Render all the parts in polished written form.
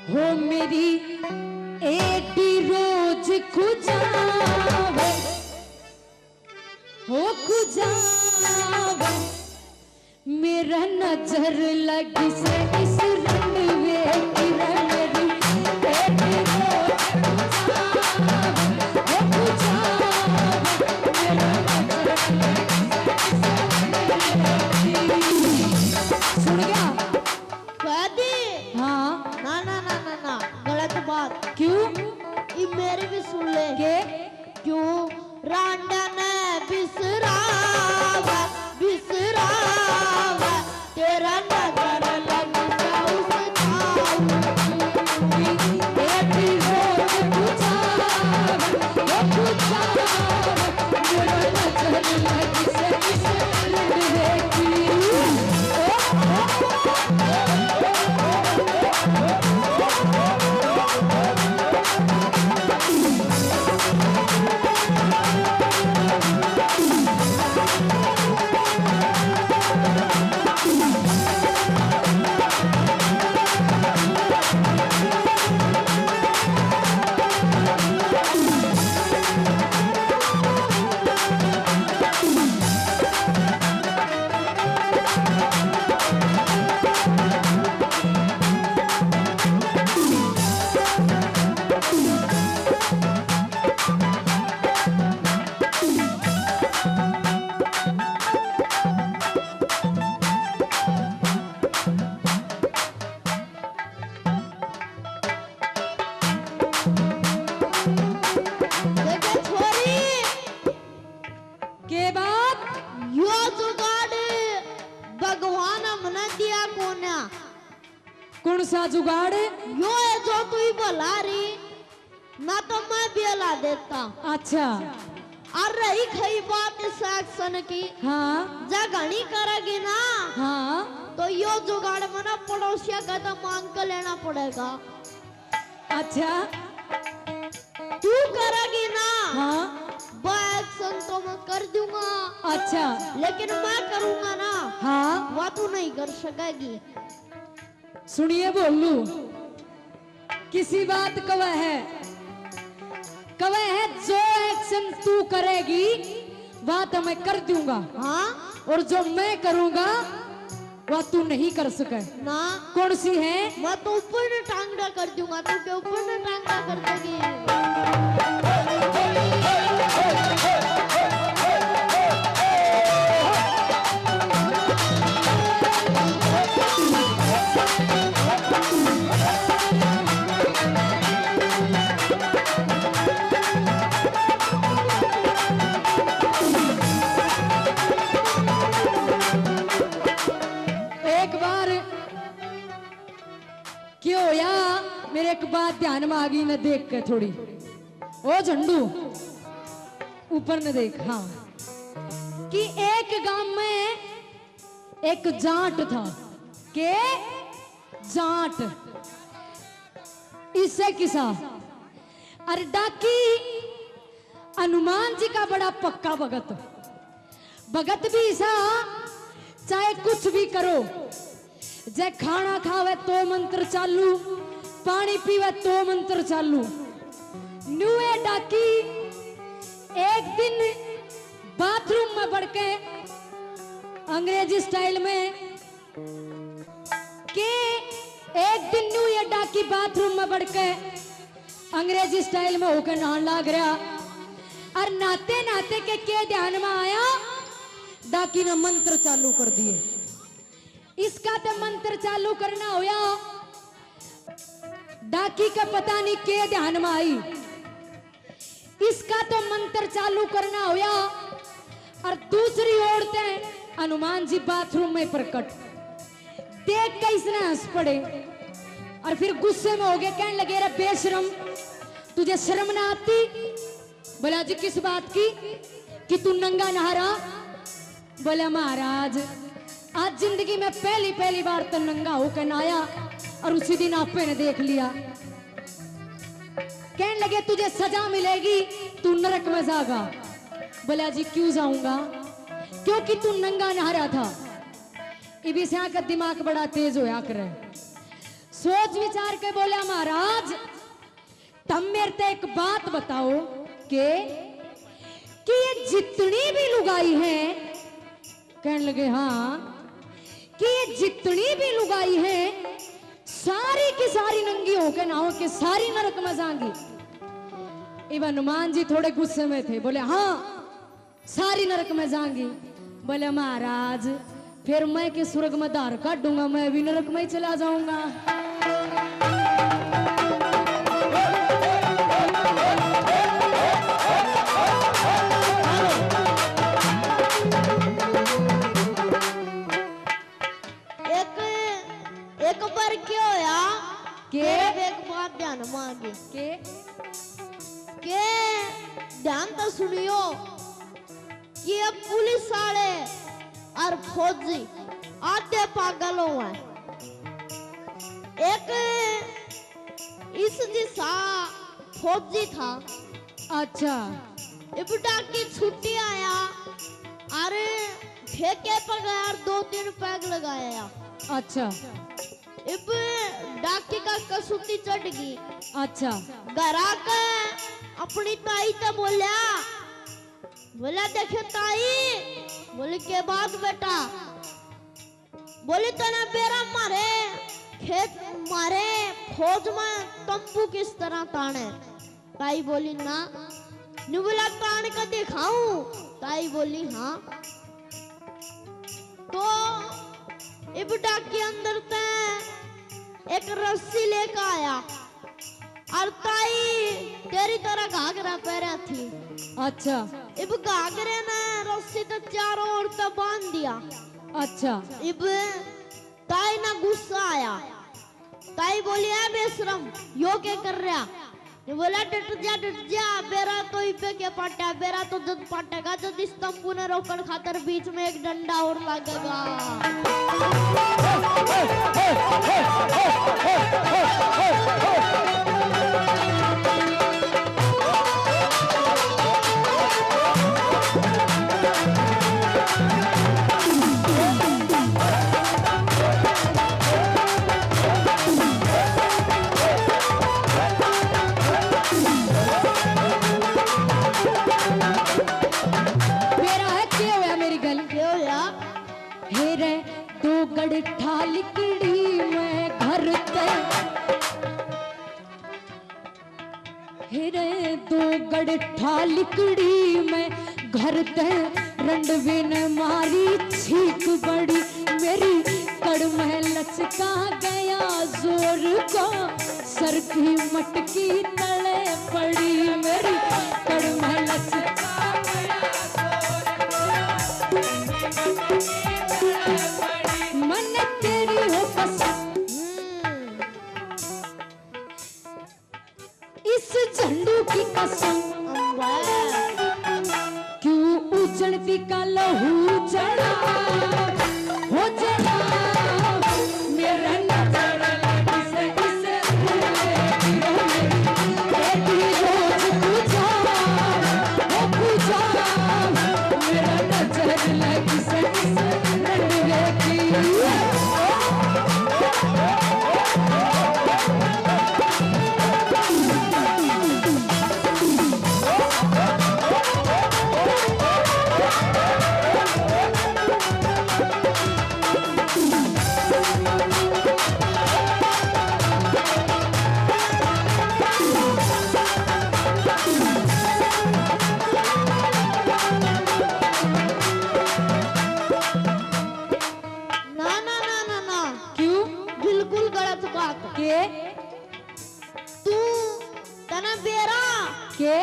हो मेरी एडी रोज खुजावे हो खुजावे मेरा नजर लगी से इस रनवे की मेरी एडी रोज खुजावे हो खुजावे मेरा नजर लगी सुन गया कैदी हाँ ना ना ना ना ना गलत बात क्यों ये मेरे भी सुन ले के क्यों रांडा ने बिसरावा बिसरावा तेरा नजर लग जाऊं एडी रोज खुजावे हो खुजावे मेरा नजर लगी से इस रनवे की देखे छोरी के बात यो जुगाड़ भगवान हमने दिया कोन्या कौन सा जुगाड़ यो है जो तू ही बुला रही ना तो मैं भी हला देता अच्छा और रही खई बात इस एक्शन की हाँ जगनी करेगी ना हाँ तो यो जुगाड़ मना पड़ोसिया का तो मांग कर लेना पड़ेगा अच्छा तू करेगी ना हाँ वो एक्शन तो मैं कर दूंगा अच्छा लेकिन मैं करूंगा ना हाँ वो तू नहीं कर सकेगी सुनिए बोलू किसी बात कवा है जो एक्शन तू करेगी वह तो मैं कर दूंगा हाँ और जो मैं करूंगा वह तू नहीं कर सके ना कौन सी है मैं तो ऊपर ने टांगड़ा कर दूंगा तू के ऊपर ने टांगड़ा कर देगी एक बार क्यों होया मेरे एक बात ध्यान में आ गई न देख के थोड़ी ओ झंडू ऊपर न देख हाँ कि एक गांव में एक जाट था के जाट इससे किसा अरे डाकी हनुमान जी का बड़ा पक्का भगत भगत भी ऐसा चाहे कुछ भी करो जे खाना खावे तो मंत्र चालू पानी पीवे तो मंत्र चालू न्यूए डाकी एक दिन बाथरूम में बढ़ के अंग्रेजी स्टाइल में के एक दिन न्यूए डाकी बाथरूम में बढ़ के अंग्रेजी स्टाइल में होकर नहान लाग रहा और नाते नाते के ध्यान में आया डाकी ने मंत्र चालू कर दिए इसका तो मंत्र चालू करना होया डाकी का पता नहीं के ध्यान में आई इसका तो मंत्र चालू करना होया और दूसरी औरतें हनुमान जी बाथरूम में प्रकट देख के इसने हंस पड़े और फिर गुस्से में हो गए कहने लगे रे बेशरम तुझे शर्म ना आती बोला जी किस बात की कि तू नंगा नहा रहा बोले महाराज आज जिंदगी में पहली बार तो नंगा होकर नहाया और उसी दिन आपे ने देख लिया कहने लगे तुझे सजा मिलेगी तू नरक में जाएगा बोला जी क्यों जाऊंगा क्योंकि तू नंगा नहा रहा था इबी से का दिमाग बड़ा तेज होया करे सोच विचार के बोला महाराज तुम मेरे से एक बात बताओ कि ये जितनी भी लुगाई है, कहने लगे हाँ, कि ये जितनी भी लुगाई है सारी की सारी नंगी होके ना हो के सारी नरक में जाएंगी। इवन हनुमान जी थोड़े गुस्से में थे, बोले हाँ सारी नरक में जाएंगी। बोले महाराज फिर मैं के स्वर्ग में धार काटूंगा, मैं भी नरक में ही चला जाऊंगा। एक बार क्या होया के एक बात ध्यान मांगी के ध्यान तो सुनियो कि अब पुलिस वाले और फौजी आधे पागल हुए। एक इस दिशा फौजी था। अच्छा इबड़ा की छुट्टी आया अरे फेंके पर गया और 2-3 पैग लगाया। अच्छा इब डाकी का कसूती चढ़ गई। अच्छा घर आके अपनी ताई से बोला देखे ताई, बोली के बात बेटा, बोली तना बेरा मारे खेत मारे फौज में तंबू किस तरह ताने। ताई बोली ना, नु बोला तान का दिखाऊं। ताई बोली हाँ। तो इबड़ा के अंदर ते एक रस्सी लेकर आया और ताई तेरी तरह घाघरा पहरा थी। अच्छा इब घाघरे ने रस्सी तो चारों ओर तक बांध दिया। अच्छा इब ताई ना गुस्सा आया। ताई बोली है बेशरम यो क्या कर रहा। ये बोला डट जा बेरा तो इबे के पट्टा, बेरा तो जद पटेगा जद इस तंबू ने रोकड़ खातर बीच में एक डंडा और लगेगा। गड्ढा लिकड़ी में घर ते, हेरे 2 गड्ढा लिकड़ी में घर ते, रंडवे ने मारी छीक बड़ी, मेरी कड़ में लचका गया जोर को, सर की मटकी तले पड़ी, मेरी कड़ में लचका गया मन तेरी हो पसंद। इस झंडू की कसम क्यों उजड़ती का लहू जड़ा हो जड़ा, मेरा नजर लगी से इसे रोज पूछा हो पूछा, मेरा नजर लगी से इसे रंडवे की। तू तना बेरा के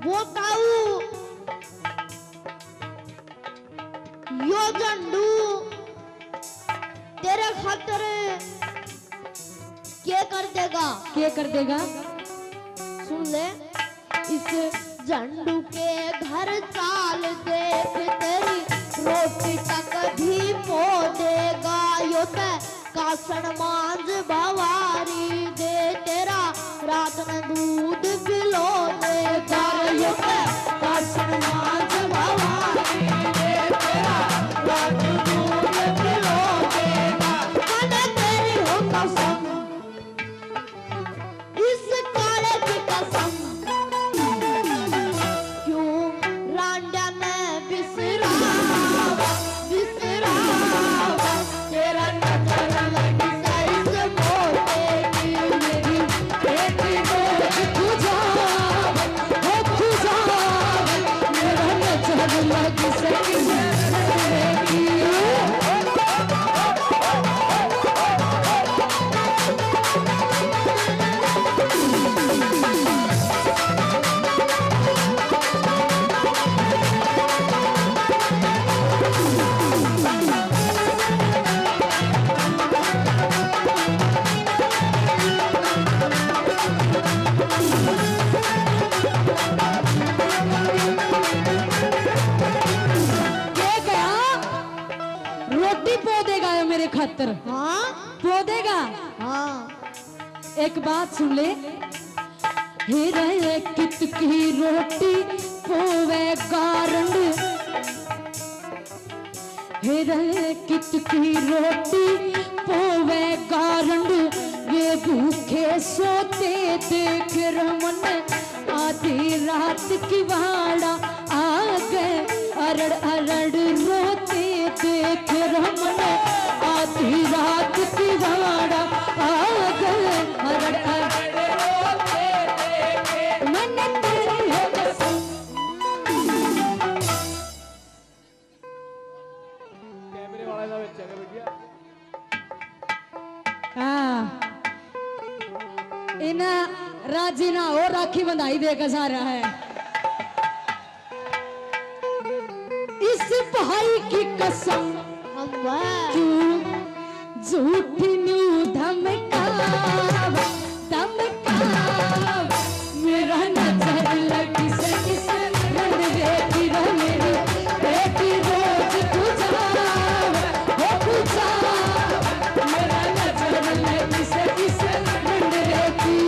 वो ताऊ यो झंडू तेरे खातिर क्या कर देगा? क्या कर देगा? सुन ले, इस झंडू के घर चाल देख तेरी रोटी तक भी पो देगा, यो ते कासन मांझ भवारी दे तेरा रात में दूध पिलो देगा, यो ते कासन मांझ भवारी दे तेरा रात में दूध पिलो देगा, मन तेरी हो एक बात सुन ले, हिरे कित की रोटी पोवे गारंड, हिरे कित की रोटी पोवे गारंड, ये भूखे सोते देख रमन, आधी रात की वाड़ा आ गए, अरड़ अरड़ रोते देख रमन, आधी रात की वाड़ा आ गए, अरड़ अरड़ रोते देख मन तेरी हो कसम। कैमरे वाले ਦਾ ਵਿੱਚ ਹੈਗਾ ਬੇਟਿਆ हाँ इन राजी ना हो राखी बंधाई देकर जा रहा है। इस भाई की कसम अब्बा क्यों झूठी न्यू धमकावा धमकावा, मेरा नजर लगी से किस रंग देखी रो मेरी बेटी रोज तुझा हो तुझा, मेरा नजर लगी से किस रंग देखी।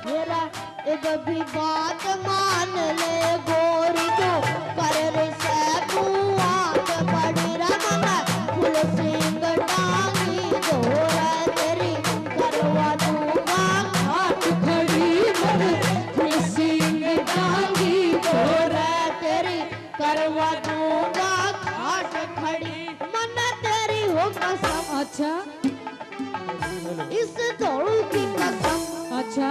मेरा एक भी बात मान ले गोरी, जो कर रे से बुआत बड़ी रमन, फुल सिंग टांगी जोरा तेरी करवा दूंगा हाथ खड़ी मन फुल सिंग टांगी जोरा तेरी करवा दूंगा घाट खड़ी मन तेरी हो कसम, अच्छा इस दौड़ू की कसम, अच्छा